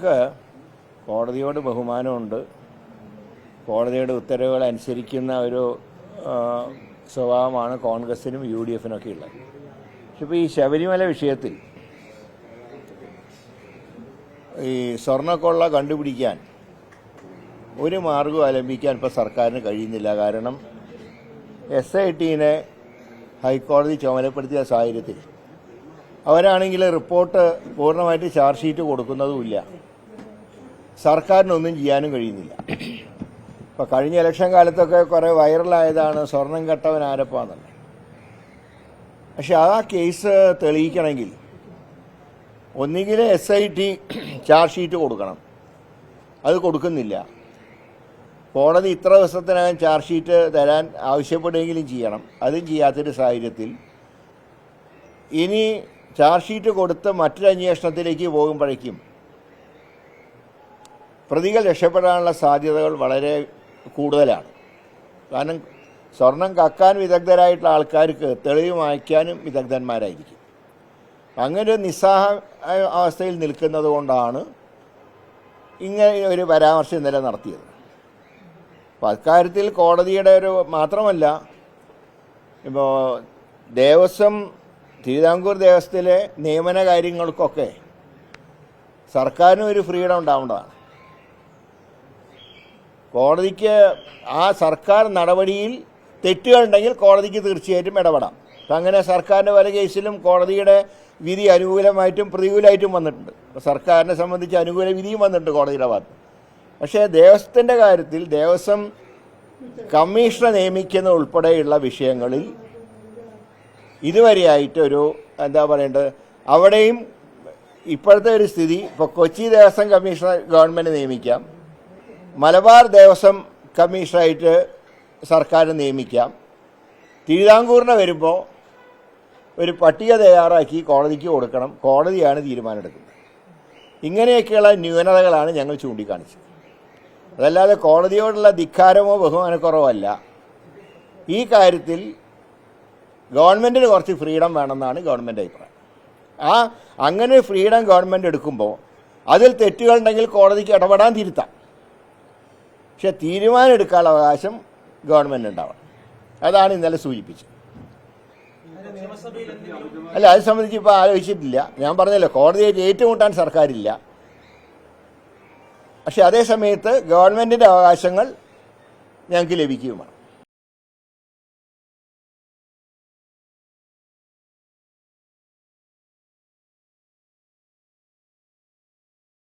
ഞങ്ങൾക്ക് കോടതിയോട് ബഹുമാനമുണ്ട്. കോടതിയുടെ ഉത്തരവുകൾ അനുസരിക്കുന്ന ഒരു സ്വഭാവമാണ് കോൺഗ്രസിനും യു ഡി എഫിനൊക്കെ ഉള്ളത്. പക്ഷെ ഇപ്പോൾ ഈ ശബരിമല വിഷയത്തിൽ ഈ സ്വർണ്ണക്കൊള്ള കണ്ടുപിടിക്കാൻ ഒരു മാർഗവും അവലംബിക്കാൻ ഇപ്പോൾ സർക്കാരിന് കഴിയുന്നില്ല. കാരണം SITനെ ഹൈക്കോടതി ചുമതലപ്പെടുത്തിയ സാഹചര്യത്തിൽ അവരാണെങ്കിൽ റിപ്പോർട്ട് പൂർണ്ണമായിട്ട് ചാർജ് ഷീറ്റ് കൊടുക്കുന്നതുമില്ല. സർക്കാരിനൊന്നും ചെയ്യാനും കഴിയുന്നില്ല. ഇപ്പോൾ കഴിഞ്ഞ ഇലക്ഷൻ കാലത്തൊക്കെ കുറേ വൈറലായതാണ് സ്വർണം കെട്ടവൻ ആരപ്പാന്നുള്ളത്. പക്ഷെ ആ കേസ് തെളിയിക്കണമെങ്കിൽ ഒന്നുകിൽ SIT ചാർജ് ഷീറ്റ് കൊടുക്കണം. അത് കൊടുക്കുന്നില്ല. കോടതി ഇത്ര ദിവസത്തിനകം ചാർജ് ഷീറ്റ് തരാൻ ആവശ്യപ്പെടുകയെങ്കിലും ചെയ്യണം. അതും ചെയ്യാത്തൊരു സാഹചര്യത്തിൽ ഇനി ചാർജ് ഷീറ്റ് കൊടുത്ത് മറ്റൊരു അന്വേഷണത്തിലേക്ക് പോകുമ്പോഴേക്കും പ്രതികൾ രക്ഷപ്പെടാനുള്ള സാധ്യതകൾ വളരെ കൂടുതലാണ്. കാരണം സ്വർണം കക്കാൻ വിദഗ്ധരായിട്ടുള്ള ആൾക്കാർക്ക് തെളിവ് മായ്ക്കാനും വിദഗ്ധന്മാരായിരിക്കും. അങ്ങനെ ഒരു നിസ്സഹായ അവസ്ഥയിൽ നിൽക്കുന്നത് കൊണ്ടാണ് ഇങ്ങനെ ഒരു പരാമർശം ഇന്നലെ നടത്തിയത്. അപ്പോൾ അക്കാര്യത്തിൽ കോടതിയുടെ ഒരു മാത്രമല്ല, ഇപ്പോൾ ദേവസ്വം തിരുവിതാംകൂർ ദേവസ്വത്തിലെ നിയമന കാര്യങ്ങൾക്കൊക്കെ സർക്കാരിനും ഒരു ഫ്രീഡം ഉണ്ടാവേണ്ടതാണ്. കോടതിക്ക് ആ സർക്കാർ നടപടിയിൽ തെറ്റുകളുണ്ടെങ്കിൽ കോടതിക്ക് തീർച്ചയായിട്ടും ഇടപെടാം. അപ്പം അങ്ങനെ സർക്കാരിൻ്റെ പല കേസിലും കോടതിയുടെ വിധി അനുകൂലമായിട്ടും പ്രതികൂലമായിട്ടും വന്നിട്ടുണ്ട്. അപ്പോൾ സർക്കാരിനെ സംബന്ധിച്ച് അനുകൂല വിധിയും വന്നിട്ടുണ്ട് കോടതിയുടെ ഭാഗത്ത്. പക്ഷേ ദേവസ്വത്തിൻ്റെ കാര്യത്തിൽ ദേവസ്വം കമ്മീഷണർ നിയമിക്കുന്ന ഉൾപ്പെടെയുള്ള വിഷയങ്ങളിൽ ഇതുവരെയായിട്ടൊരു എന്താ പറയേണ്ടത്, അവിടെയും ഇപ്പോഴത്തെ ഒരു സ്ഥിതി, ഇപ്പോൾ കൊച്ചി ദേവസ്വം കമ്മീഷണർ ഗവൺമെൻറ് നിയമിക്കാം, മലബാർ ദേവസ്വം കമ്മീഷണറായിട്ട് സർക്കാർ നിയമിക്കാം. തിരുവിതാംകൂറിന് വരുമ്പോൾ ഒരു പട്ടിക തയ്യാറാക്കി കോടതിക്ക് കൊടുക്കണം. കോടതിയാണ് തീരുമാനമെടുക്കുന്നത്. ഇങ്ങനെയൊക്കെയുള്ള ന്യൂനതകളാണ് ഞങ്ങൾ ചൂണ്ടിക്കാണിച്ചത്. അതല്ലാതെ കോടതിയോടുള്ള ധിക്കാരമോ ബഹുമാനക്കുറവോ അല്ല. ഈ കാര്യത്തിൽ ഗവൺമെൻറ്റിന് കുറച്ച് ഫ്രീഡം വേണമെന്നാണ് ഗവൺമെൻറ് അഭിപ്രായം. അങ്ങനെ ഫ്രീഡം ഗവൺമെൻറ് എടുക്കുമ്പോൾ അതിൽ തെറ്റുകളുണ്ടെങ്കിൽ കോടതിക്ക് ഇടപെടാൻ തിരുത്താം. പക്ഷെ തീരുമാനം എടുക്കാനുള്ള അവകാശം ഗവൺമെൻറ് ഉണ്ടാവണം. അതാണ് ഇന്നലെ സൂചിപ്പിച്ചത്. അല്ല, അത് സംബന്ധിച്ച് ഇപ്പോൾ ആലോചിച്ചിട്ടില്ല. ഞാൻ പറഞ്ഞല്ലോ, കോടതിയായിട്ട് ഏറ്റുമുട്ടാൻ സർക്കാരില്ല. പക്ഷെ അതേ സമയത്ത് ഗവൺമെൻറ്റിൻ്റെ അവകാശങ്ങൾ ഞങ്ങൾക്ക് ലഭിക്കുകയുമാണ്.